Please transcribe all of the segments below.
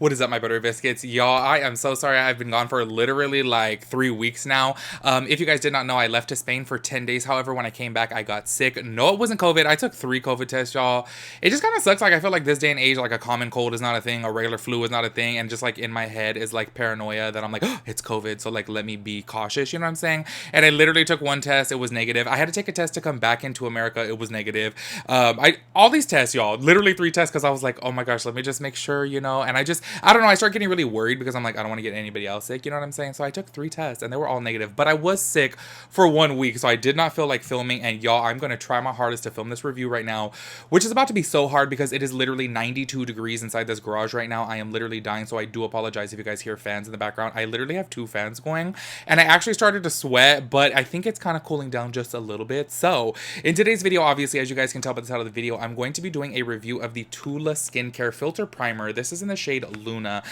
What is up, my butter biscuits? Y'all, I am so sorry. I've been gone for literally like 3 weeks now. If you guys did not know, I left to Spain for 10 days. However, when I came back, I got sick. No, it wasn't COVID. I took 3 COVID tests, y'all. It just kind of sucks. Like, I feel like this day and age, like a common cold is not a thing, a regular flu is not a thing. And just like in my head is like paranoia that I'm like, oh, it's COVID. So like, let me be cautious. You know what I'm saying? And I literally took one test. It was negative. I had to take a test to come back into America. It was negative. All these tests, y'all, literally 3 tests because I was like, oh my gosh, let me just make sure, you know. And I don't know, I started getting really worried because I'm like, I don't want to get anybody else sick, you know what I'm saying? So I took 3 tests and they were all negative, but I was sick for 1 week, so I did not feel like filming. And y'all, I'm gonna try my hardest to film this review right now, which is about to be so hard because it is literally 92 degrees inside this garage right now. I am literally dying, so I do apologize if you guys hear fans in the background. I literally have 2 fans going, and I actually started to sweat, but I think it's kind of cooling down just a little bit. So in today's video, obviously, as you guys can tell by the title of the video, I'm going to be doing a review of the Tula skincare filter primer. This is in the shade Luna.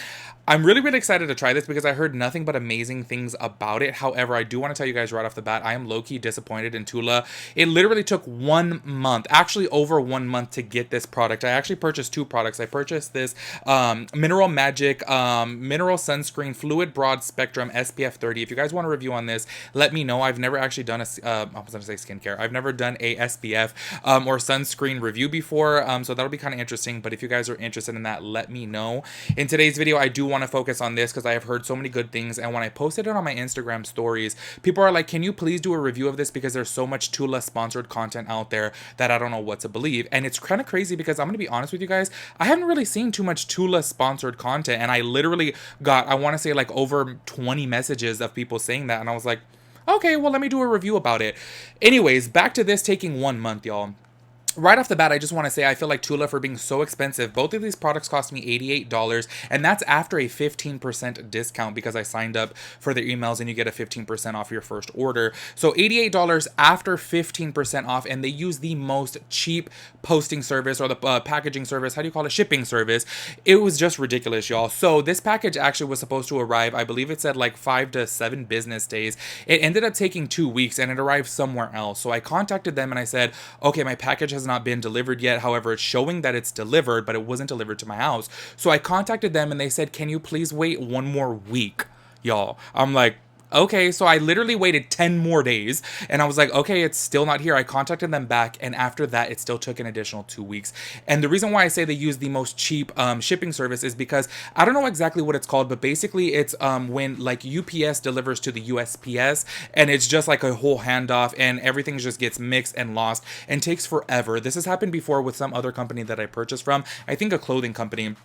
I'm really, really excited to try this because I heard nothing but amazing things about it. However, I do want to tell you guys right off the bat, I am low-key disappointed in Tula. It literally took 1 month, actually over 1 month, to get this product. I actually purchased 2 products. I purchased this Mineral Magic Mineral Sunscreen Fluid Broad Spectrum SPF 30. If you guys want a review on this, let me know. I've never actually done I was going to say skincare. I've never done a SPF or sunscreen review before, so that'll be kind of interesting. But if you guys are interested in that, let me know. In today's video, I do want to focus on this because I have heard so many good things, and when I posted it on my Instagram stories, people are like, can you please do a review of this because there's so much Tula sponsored content out there that I don't know what to believe. And it's kind of crazy because I'm going to be honest with you guys, I haven't really seen too much Tula sponsored content, and I literally got, I want to say, like over 20 messages of people saying that, and I was like, okay, well, let me do a review about it. Anyways, back to this taking 1 month, y'all. Right off the bat, I just want to say I feel like Tula for being so expensive. Both of these products cost me $88, and that's after a 15% discount because I signed up for their emails and you get a 15% off your first order. So $88 after 15% off, and they use the most cheap posting service, or the packaging service, how do you call it, shipping service. It was just ridiculous, y'all. So this package actually was supposed to arrive, I believe it said like 5 to 7 business days. It ended up taking 2 weeks and it arrived somewhere else. So I contacted them and I said, okay, my package has not been delivered yet. However, it's showing that it's delivered, but it wasn't delivered to my house. So I contacted them and they said, can you please wait 1 more week, y'all? I'm like, okay. So I literally waited 10 more days and I was like, okay, it's still not here. I contacted them back, and after that, it still took an additional 2 weeks. And the reason why I say they use the most cheap shipping service is because I don't know exactly what it's called, but basically it's when like UPS delivers to the USPS, and it's just like a whole handoff and everything just gets mixed and lost and takes forever. This has happened before with some other company that I purchased from, I think a clothing company.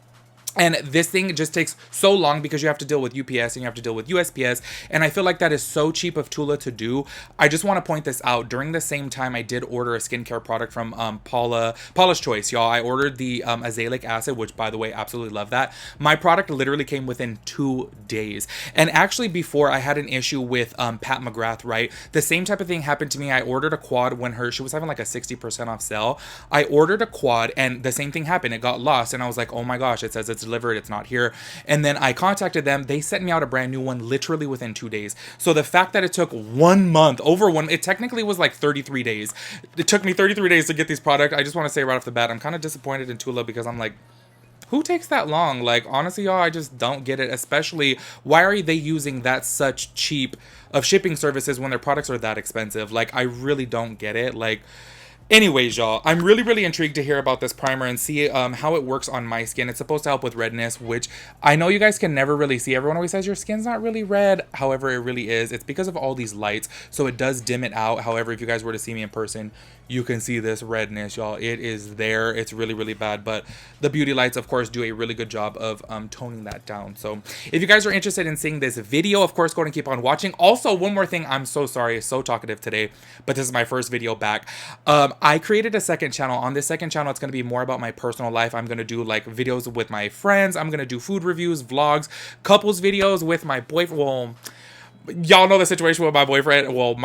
And this thing just takes so long because you have to deal with UPS and you have to deal with USPS. And I feel like that is so cheap of Tula to do. I just want to point this out. During the same time, I did order a skincare product from Paula's Choice, y'all. I ordered the azelaic acid, which, by the way, absolutely love that. My product literally came within 2 days. And actually, before, I had an issue with Pat McGrath, right? The same type of thing happened to me. I ordered a quad when she was having like a 60% off sale. I ordered a quad and the same thing happened. It got lost. And I was like, oh my gosh, it says it's delivered, it's not here. And then I contacted them. They sent me out a brand new one literally within 2 days. So the fact that it took 1 month, it technically was like 33 days. It took me 33 days to get these products. I just want to say right off the bat, I'm kind of disappointed in Tula because I'm like, who takes that long? Like, honestly, y'all, I just don't get it. Especially, why are they using that such cheap of shipping services when their products are that expensive? Like, I really don't get it. Like, anyways, y'all, I'm really, really intrigued to hear about this primer and see how it works on my skin. It's supposed to help with redness, which I know you guys can never really see. Everyone always says your skin's not really red. However, it really is. It's because of all these lights, so it does dim it out. However, if you guys were to see me in person, you can see this redness, y'all. It is there. It's really, really bad. But the beauty lights, of course, do a really good job of toning that down. So if you guys are interested in seeing this video, of course, go ahead and keep on watching. Also, one more thing. I'm so sorry. So talkative today, but this is my first video back. I created a second channel. On this second channel, it's going to be more about my personal life. I'm going to do like videos with my friends. I'm going to do food reviews, vlogs, couples videos with my boyfriend. Well, y'all know the situation with my boyfriend. Well,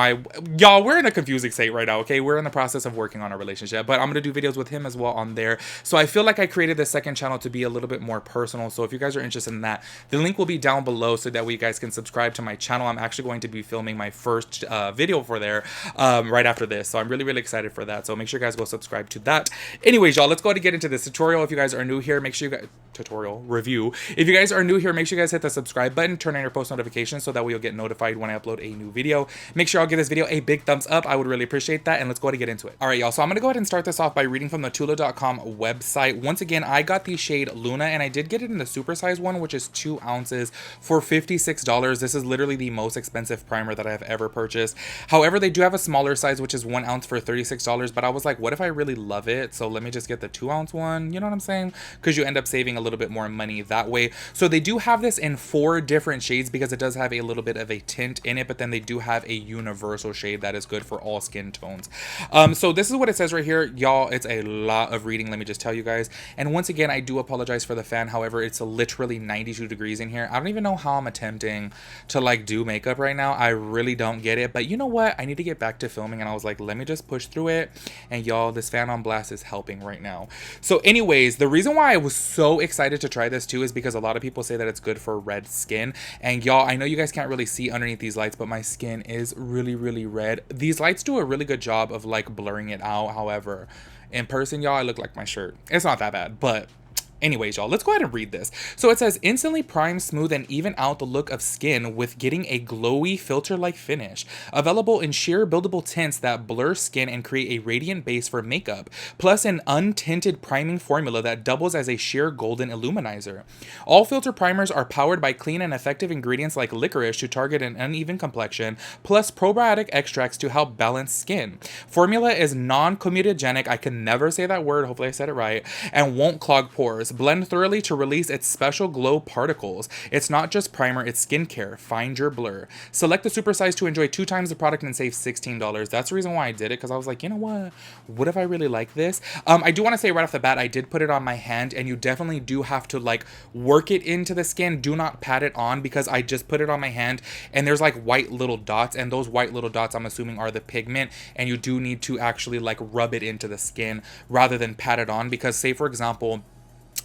y'all, we're in a confusing state right now, okay? We're in the process of working on a relationship, but I'm gonna do videos with him as well on there. So I feel like I created this second channel to be a little bit more personal. So if you guys are interested in that, the link will be down below so that way you guys can subscribe to my channel. I'm actually going to be filming my first video for there right after this. So I'm really, really excited for that. So make sure you guys go subscribe to that. Anyways, y'all, let's go ahead and get into this tutorial. If you guys are new here, make sure you guys tutorial review. If you guys are new here, make sure you guys hit the subscribe button, turn on your post notifications so that way you'll get notified when I upload a new video. Make sure I'll give this video a big thumbs up. I would really appreciate that. And let's go ahead and get into it. All right, y'all. So I'm going to go ahead and start this off by reading from the Tula.com website. Once again, I got the shade Luna and I did get it in the super size one, which is 2 ounces for $56. This is literally the most expensive primer that I've ever purchased. However, they do have a smaller size, which is 1 ounce for $36. But I was like, what if I really love it? So let me just get the 2 ounce one. You know what I'm saying? Because you end up saving a little bit more money that way. So they do have this in 4 different shades because it does have a little bit of a tint in it, but then they do have a universal shade that is good for all skin tones. So this is what it says right here, y'all. It's a lot of reading, let me just tell you guys. And once again, I do apologize for the fan. However, it's literally 92 degrees in here. I don't even know how I'm attempting to like do makeup right now. I really don't get it, but you know what, I need to get back to filming, and I was like, let me just push through it. And y'all, this fan on blast is helping right now. So anyways, the reason why I was so excited to try this too is because a lot of people say that it's good for red skin. And y'all, I know you guys can't really see underneath these lights, but my skin is really, really red. These lights do a really good job of like blurring it out. However, in person, y'all, I look like my shirt. It's not that bad, but anyways, y'all, let's go ahead and read this. So it says, instantly prime, smooth, and even out the look of skin with getting a glowy filter-like finish. Available in sheer buildable tints that blur skin and create a radiant base for makeup, plus an untinted priming formula that doubles as a sheer golden illuminizer. All filter primers are powered by clean and effective ingredients like licorice to target an uneven complexion, plus probiotic extracts to help balance skin. Formula is non-comedogenic, I can never say that word, hopefully I said it right, and won't clog pores. Blend thoroughly to release its special glow particles. It's not just primer, it's skincare. Find your blur. Select the super size to enjoy 2 times the product and save $16. That's the reason why I did it, because I was like, you know what if I really like this? I do want to say right off the bat, I did put it on my hand, and you definitely do have to like work it into the skin. Do not pat it on, because I just put it on my hand and there's like white little dots, and those white little dots I'm assuming are the pigment, and you do need to actually like rub it into the skin rather than pat it on. Because say for example,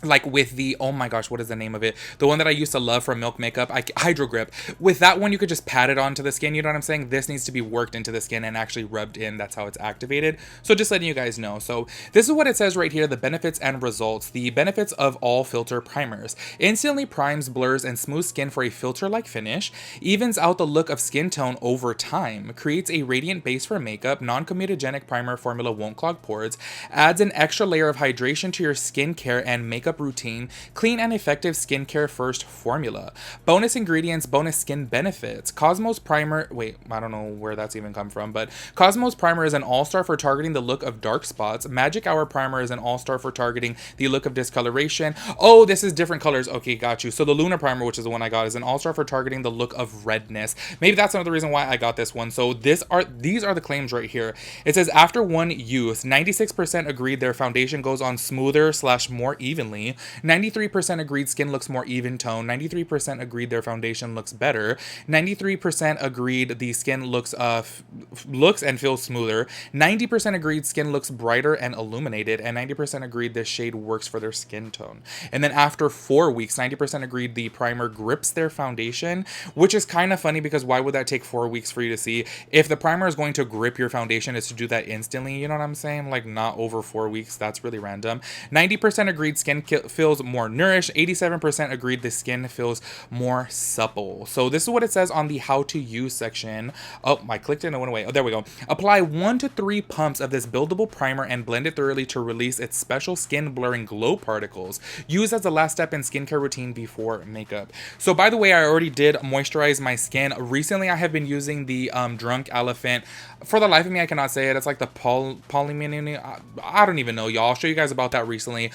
like with the, oh my gosh, what is the name of it? The one that I used to love from Milk Makeup, Hydro Grip. With that one, you could just pat it onto the skin, you know what I'm saying? This needs to be worked into the skin and actually rubbed in. That's how it's activated. So just letting you guys know. So this is what it says right here, the benefits and results. The benefits of all filter primers. Instantly primes, blurs, and smooths skin for a filter-like finish. Evens out the look of skin tone over time. Creates a radiant base for makeup. Non-comedogenic primer formula won't clog pores. Adds an extra layer of hydration to your skincare and makeup routine. Clean and effective skincare first formula. Bonus ingredients, bonus skin benefits. Cosmos primer, wait, I don't know where that's even come from, but Cosmos primer is an all-star for targeting the look of dark spots. Magic Hour primer is an all-star for targeting the look of discoloration. Oh, this is different colors. Okay, got you. So the Luna primer, which is the one I got, is an all-star for targeting the look of redness. Maybe that's another reason why I got this one. So these are the claims right here. It says after one use, 96% agreed their foundation goes on smoother / more evenly. 93% agreed skin looks more even tone. 93% agreed their foundation looks better. 93% agreed the skin looks and feels smoother. 90% agreed skin looks brighter and illuminated, and 90% agreed this shade works for their skin tone. And then after 4 weeks, 90% agreed the primer grips their foundation, which is kind of funny because why would that take 4 weeks for you to see? If the primer is going to grip your foundation, it's to do that instantly, you know what I'm saying? Like not over 4 weeks. That's really random. 90% agreed skin feels more nourished. 87% agreed the skin feels more supple. So this is what it says on the how to use section. Oh, I clicked it and it went away. Oh, there we go. Apply 1 to 3 pumps of this buildable primer and blend it thoroughly to release its special skin blurring glow particles. Use as the last step in skincare routine before makeup. So by the way, I already did moisturize my skin. Recently, I have been using the Drunk Elephant. For the life of me, I cannot say it. It's like the polymini. I don't even know, y'all. I'll show you guys about that recently.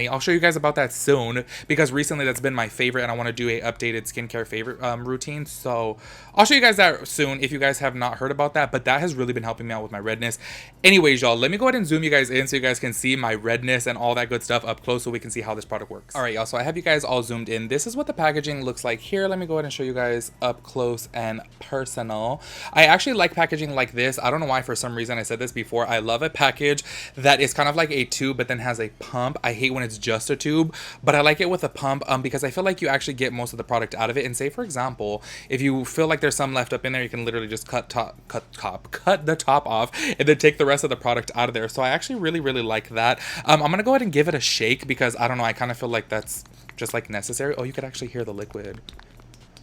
I'll show you guys about that soon, because recently that's been my favorite and I want to do a updated skincare favorite routine. So I'll show you guys that soon if you guys have not heard about that, but that has really been helping me out with my redness. Anyways, y'all, let me go ahead and zoom you guys in so you guys can see my redness and all that good stuff up close so we can see how this product works. All right, y'all, so I have you guys all zoomed in. This is what the packaging looks like here. Let me go ahead and show you guys up close and personal. I actually like packaging like this. I don't know why, for some reason I said this before. I love a package that is kind of like a tube but then has a pump. I hate when it's just a tube, but I like it with a pump because I feel like you actually get most of the product out of it. And say, for example, if you feel like there's some left up in there, you can literally just cut the top off and then take the rest of the product out of there. So I actually really like that. I'm gonna go ahead and give it a shake because I don't know, I kind of feel like that's just like necessary. Oh, you could actually hear the liquid.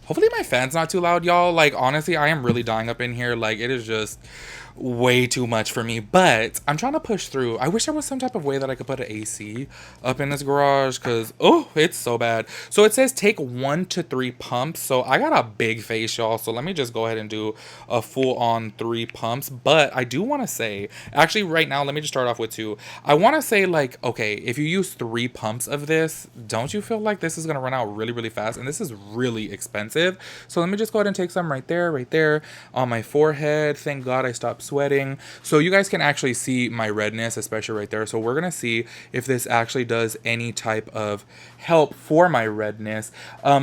Hopefully my fan's not too loud, y'all. Like, honestly, I am really dying up in here. Like, it is just way too much for me, but I'm trying to push through. I wish there was some type of way that I could put an AC up in this garage because, oh, it's so bad. So it says take 1 to 3 pumps. So I got a big face, y'all. So let me just go ahead and do a full on 3 pumps. But I do want to say, actually right now, let me just start off with 2. I want to say, like, okay, if you use 3 pumps of this, don't you feel like this is going to run out really fast? And this is really expensive. So let me just go ahead and take some right there on my forehead. Thank God I stopped sweating. So you guys can actually see my redness, especially right there. So we're gonna see if this actually does any type of help for my redness,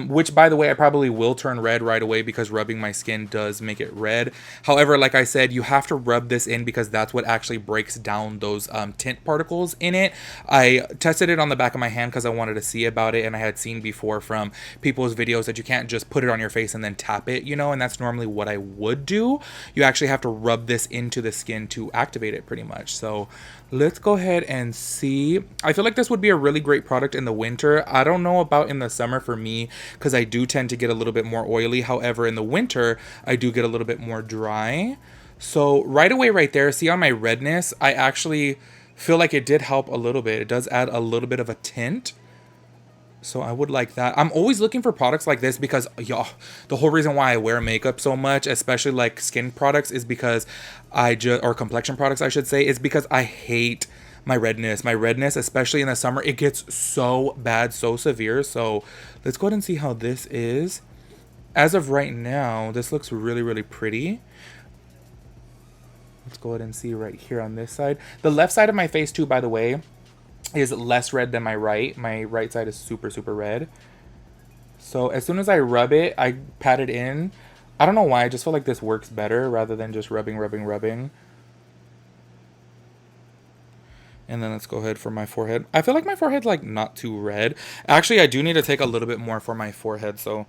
which, by the way, I probably will turn red right away because rubbing my skin does make it red. However, like I said, you have to rub this in because that's what actually breaks down those tint particles in it. I tested it on the back of my hand because I wanted to see about it, and I had seen before from people's videos that you can't just put it on your face and then tap it, you know, and that's normally what I would do. You actually have to rub this into the skin to activate it pretty much. So let's go ahead and see. I feel like this would be a really great product in the winter. I don't know about in the summer for me because I do tend to get a little bit more oily. However, in the winter, I do get a little bit more dry. So right away right there, see on my redness, I actually feel like it did help a little bit. It does add a little bit of a tint. So I would like that. I'm always looking for products like this because, y'all, the whole reason why I wear makeup so much, especially like skin products, is because or complexion products, I should say, is because I hate my redness. My redness, especially in the summer, it gets so bad, so severe. So let's go ahead and see how this is. As of right now, this looks really pretty. Let's go ahead and see right here on this side. The left side of my face too, by the way, is less red than my right. My right side is super red. So as soon as I rub it, I pat it in. I don't know why, I just feel like this works better rather than just rubbing. And then let's go ahead for my forehead. I feel like my forehead's like not too red. Actually, I do need to take a little bit more for my forehead. So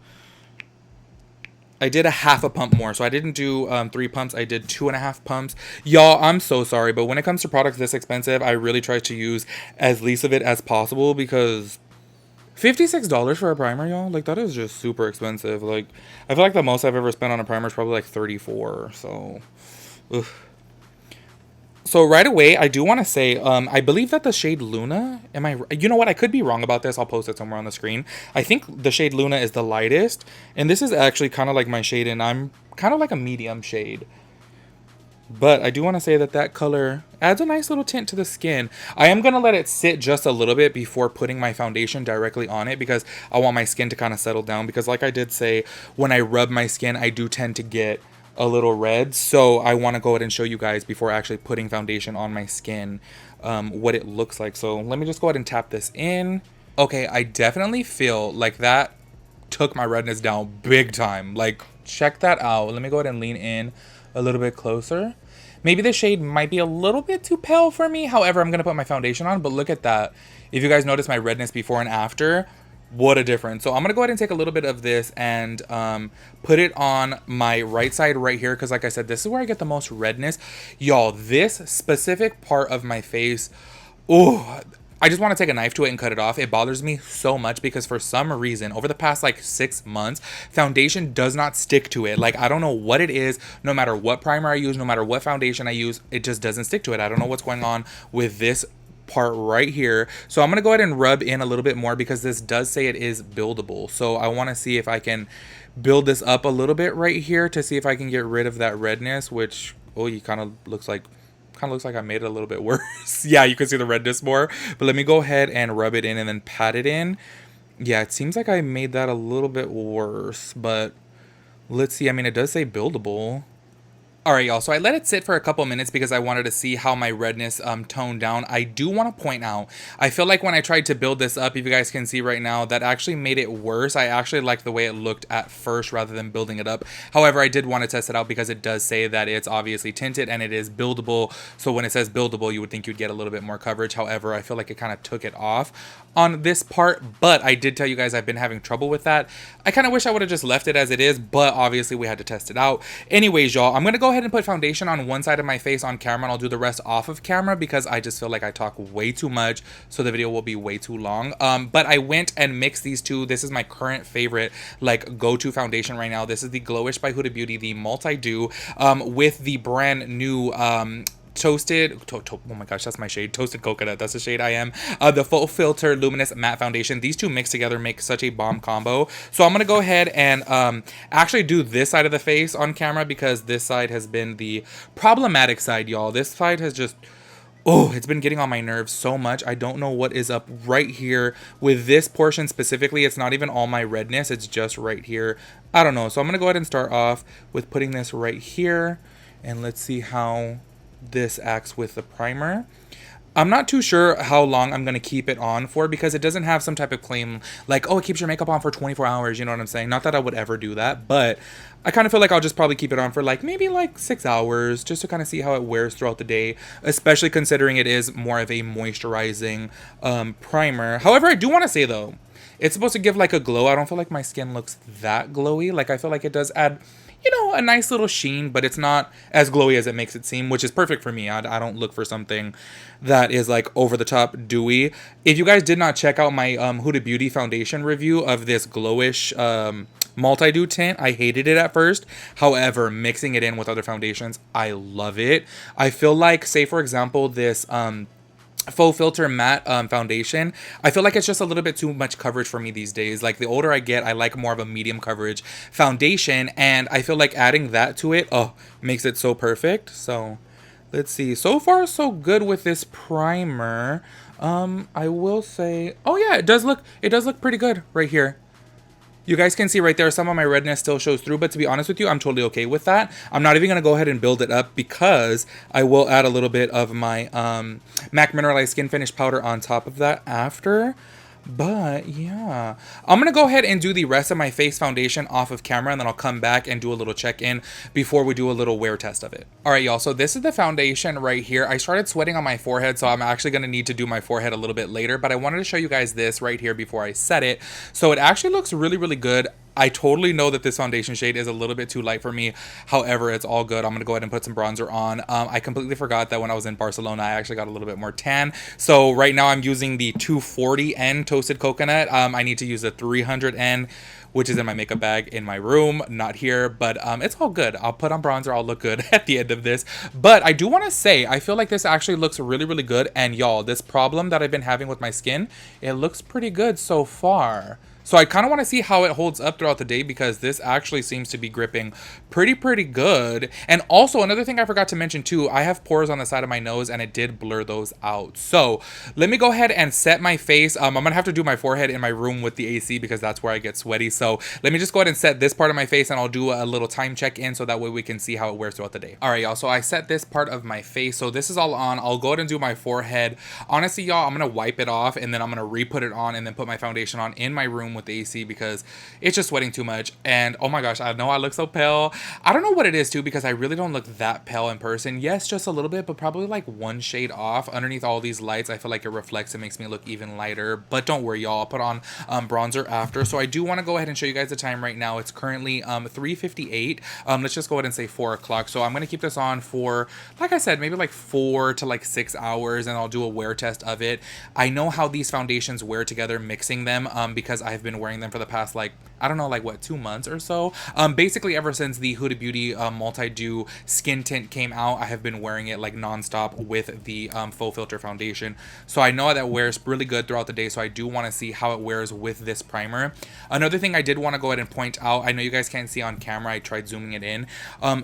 I did a half a pump more. So I didn't do 3 pumps. I did 2.5 pumps. Y'all, I'm so sorry. But when it comes to products this expensive, I really try to use as least of it as possible because $56 for a primer, y'all. Like, that is just super expensive. Like, I feel like the most I've ever spent on a primer is probably like $34. So, ugh. So right away, I do want to say, I believe that the shade Luna, you know what, I could be wrong about this, I'll post it somewhere on the screen. I think the shade Luna is the lightest, and this is actually kind of like my shade, and I'm kind of like a medium shade. But I do want to say that that color adds a nice little tint to the skin. I am going to let it sit just a little bit before putting my foundation directly on it because I want my skin to kind of settle down. Because like I did say, when I rub my skin, I do tend to get a little red. So I want to go ahead and show you guys before actually putting foundation on my skin what it looks like. So let me just go ahead and tap this in. Okay, I definitely feel like that took my redness down big time. Like, check that out. Let me go ahead and lean in a little bit closer. Maybe the shade might be a little bit too pale for me. However, I'm going to put my foundation on. But look at that. If you guys notice my redness before and after, what a difference. So I'm going to go ahead and take a little bit of this and put it on my right side right here. Because like I said, this is where I get the most redness. Y'all, this specific part of my face, oh, I just want to take a knife to it and cut it off. It bothers me so much because for some reason, over the past like 6 months, foundation does not stick to it. Like, I don't know what it is. No matter what primer I use, no matter what foundation I use, it just doesn't stick to it. I don't know what's going on with this part right here. So I'm going to go ahead and rub in a little bit more because this does say it is buildable. So I want to see if I can build this up a little bit right here to see if I can get rid of that redness, which, oh, you kind of looks like kind of looks like I made it a little bit worse. Yeah, you can see the redness more. But let me go ahead and rub it in and then pat it in. Yeah, it seems like I made that a little bit worse, but let's see. I mean, it does say buildable. Alright, y'all, so I let it sit for a couple minutes because I wanted to see how my redness toned down. I do want to point out, I feel like when I tried to build this up, if you guys can see right now, that actually made it worse. I actually like the way it looked at first rather than building it up. However, I did want to test it out because it does say that it's obviously tinted and it is buildable. So when it says buildable, you would think you'd get a little bit more coverage. However, I feel like it kind of took it off on this part, but I did tell you guys I've been having trouble with that. I kind of wish I would have just left it as it is, but obviously we had to test it out. Anyways, y'all, I'm going to go ahead and put foundation on one side of my face on camera, and I'll do the rest off of camera because I just feel like I talk way too much, so the video will be way too long. But I went and mixed these two. This is my current favorite, like, go-to foundation right now. This is the Glowish by Huda Beauty, the Multi-Dew, with the brand new toasted oh my gosh, that's my shade, toasted coconut, that's the shade I am, the full filter luminous matte foundation. These two mixed together make such a bomb combo. So I'm gonna go ahead and actually do this side of the face on camera because this side has been the problematic side, y'all. This side has just, oh, it's been getting on my nerves so much. I don't know what is up right here with this portion specifically. It's not even all my redness, it's just right here. I don't know. So I'm gonna go ahead and start off with putting this right here, and let's see how this acts with the primer. I'm not too sure how long I'm going to keep it on for because it doesn't have some type of claim like, oh, it keeps your makeup on for 24 hours. You know what I'm saying? Not that I would ever do that, but I kind of feel like I'll just probably keep it on for like maybe like 6 hours just to kind of see how it wears throughout the day, especially considering it is more of a moisturizing primer. However, I do want to say though, it's supposed to give like a glow. I don't feel like my skin looks that glowy. Like I feel like it does add, you know, a nice little sheen, but it's not as glowy as it makes it seem, which is perfect for me. I don't look for something that is like over the top dewy. If you guys did not check out my Huda Beauty foundation review of this Glowish Multi-Dew tint, I hated it at first. However, mixing it in with other foundations, I love it. I feel like, say for example, this faux filter matte foundation, I feel like it's just a little bit too much coverage for me these days. Like the older I get, I like more of a medium coverage foundation, and I feel like adding that to it, oh, makes it so perfect. So let's see, so far so good with this primer. I will say, oh yeah, it does look pretty good right here. You guys can see right there, some of my redness still shows through, but to be honest with you, I'm totally okay with that. I'm not even going to go ahead and build it up because I will add a little bit of my MAC Mineralized Skin Finish Powder on top of that after. But yeah, I'm gonna go ahead and do the rest of my face foundation off of camera, and then I'll come back and do a little check-in before we do a little wear test of it. All right, y'all, so this is the foundation right here. I started sweating on my forehead, so I'm actually gonna need to do my forehead a little bit later, but I wanted to show you guys this right here before I set it. So it actually looks really, really good. I totally know that this foundation shade is a little bit too light for me. However, it's all good. I'm going to go ahead and put some bronzer on. I completely forgot that when I was in Barcelona, I actually got a little bit more tan. So right now I'm using the 240N Toasted Coconut. I need to use the 300N, which is in my makeup bag in my room, not here, but it's all good. I'll put on bronzer, I'll look good at the end of this. But I do want to say, I feel like this actually looks really, really good. And y'all, this problem that I've been having with my skin, it looks pretty good so far. So I kind of want to see how it holds up throughout the day because this actually seems to be gripping pretty good. And also another thing I forgot to mention too, I have pores on the side of my nose and it did blur those out. So let me go ahead and set my face. I'm going to have to do my forehead in my room with the AC because that's where I get sweaty. So let me just go ahead and set this part of my face and I'll do a little time check in so that way we can see how it wears throughout the day. All right, y'all. So I set this part of my face. So this is all on. I'll go ahead and do my forehead. Honestly, y'all, I'm going to wipe it off and then I'm going to re-put it on and then put my foundation on in my room with the AC because it's just sweating too much. And oh my gosh, I know I look so pale. I don't know what it is too because I really don't look that pale in person. Yes, just a little bit, but probably like one shade off. Underneath all these lights, I feel like it reflects. It makes me look even lighter. But don't worry, y'all. I'll put on bronzer after. So I do want to go ahead and show you guys the time right now. It's currently 3:58. Let's just go ahead and say 4 o'clock. So I'm going to keep this on for, like I said, maybe like 4 to like 6 hours, and I'll do a wear test of it. I know how these foundations wear together, mixing them because I've been wearing them for the past like I don't know, like what, 2 months or so. Basically ever since the Huda Beauty multi-dew skin tint came out, I have been wearing it like nonstop with the full filter foundation. So I know that wears really good throughout the day, so I do want to see how it wears with this primer. Another thing I did want to go ahead and point out, I know you guys can't see on camera, I tried zooming it in.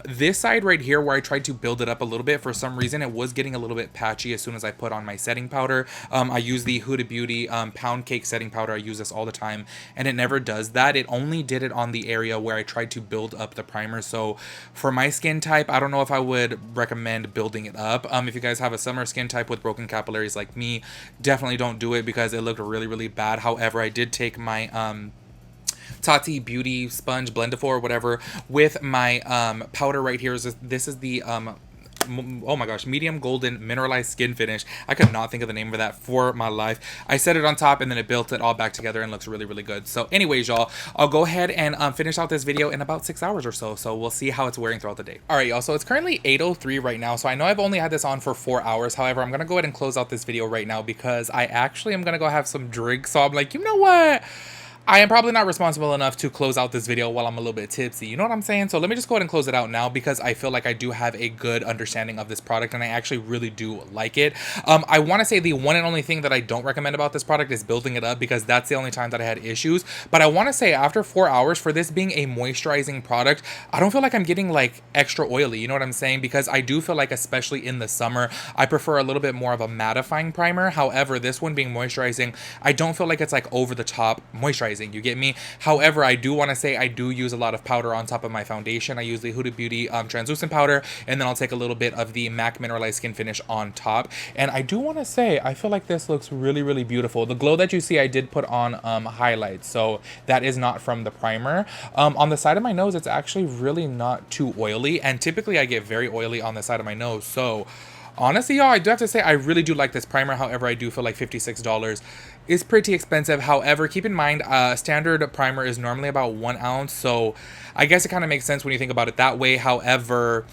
This side right here where I tried to build it up a little bit, for some reason it was getting a little bit patchy as soon as I put on my setting powder. I use the Huda Beauty pound cake setting powder. I use this all the time and it never does that. It only did it on the area where I tried to build up the primer. So for my skin type, I don't know if I would recommend building it up. If you guys have a summer skin type with broken capillaries like me, definitely don't do it because it looked really, really bad. However, I did take my Tati Beauty Sponge Blendifor or whatever with my powder right here. This is the oh my gosh, medium golden mineralized skin finish. I could not think of the name of that for my life. I set it on top and then it built it all back together and looks really, really good. So anyways, y'all, I'll go ahead and finish out this video in about 6 hours or so. So we'll see how it's wearing throughout the day. All right, y'all, so it's currently 8:03 right now. So I know I've only had this on for 4 hours. However, I'm gonna go ahead and close out this video right now because I actually am gonna go have some drinks. So I'm like, you know what? I am probably not responsible enough to close out this video while I'm a little bit tipsy. You know what I'm saying? So let me just go ahead and close it out now because I feel like I do have a good understanding of this product and I actually really do like it. I want to say the one and only thing that I don't recommend about this product is building it up because that's the only time that I had issues. But I want to say after 4 hours, for this being a moisturizing product, I don't feel like I'm getting like extra oily. You know what I'm saying? Because I do feel like, especially in the summer, I prefer a little bit more of a mattifying primer. However, this one being moisturizing, I don't feel like it's like over the top moisturizing. You get me? However, I do want to say I do use a lot of powder on top of my foundation. I use the Huda Beauty translucent powder, and then I'll take a little bit of the MAC Mineralized Skin Finish on top. And I do want to say I feel like this looks really, really beautiful. The glow that you see, I did put on highlights, so that is not from the primer. On the side of my nose, it's actually really not too oily, and typically I get very oily on the side of my nose. So honestly, y'all, I do have to say I really do like this primer. However, I do feel like $56 is pretty expensive. However, keep in mind, standard primer is normally about 1 ounce. So I guess it kind of makes sense when you think about it that way. However,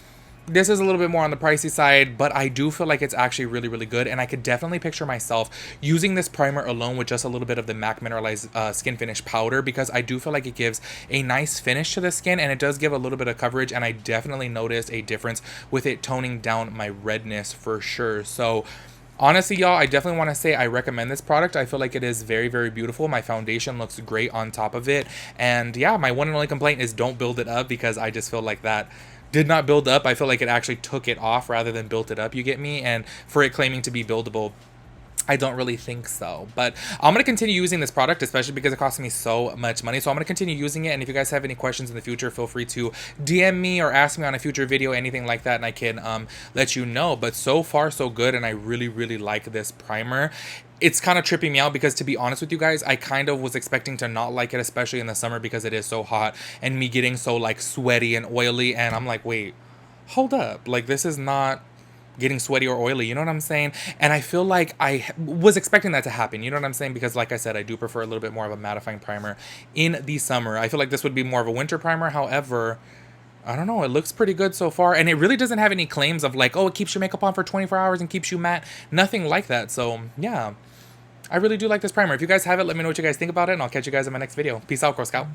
this is a little bit more on the pricey side, but I do feel like it's actually really, really good. And I could definitely picture myself using this primer alone with just a little bit of the MAC Mineralized Skin Finish powder, because I do feel like it gives a nice finish to the skin and it does give a little bit of coverage. And I definitely noticed a difference with it toning down my redness for sure. So honestly, y'all, I definitely want to say I recommend this product. I feel like it is very, very beautiful. My foundation looks great on top of it. And yeah, my one and only complaint is don't build it up, because I just feel like that did not build up. I feel like it actually took it off rather than built it up, you get me? And for it claiming to be buildable, I don't really think so. But I'm going to continue using this product, especially because it cost me so much money. So I'm going to continue using it. And if you guys have any questions in the future, feel free to DM me or ask me on a future video, anything like that, and I can let you know. But so far, so good. And I really, really like this primer. It's kind of tripping me out because, to be honest with you guys, I kind of was expecting to not like it, especially in the summer because it is so hot and me getting so like sweaty and oily. And I'm like, wait, hold up. Like, this is not getting sweaty or oily, you know what I'm saying? And I feel like I was expecting that to happen, you know what I'm saying? Because like I said, I do prefer a little bit more of a mattifying primer in the summer. I feel like this would be more of a winter primer. However, I don't know, it looks pretty good so far. And it really doesn't have any claims of like, oh, it keeps your makeup on for 24 hours and keeps you matte. Nothing like that. So yeah, I really do like this primer. If you guys have it, let me know what you guys think about it, and I'll catch you guys in my next video. Peace out, Girl Scout.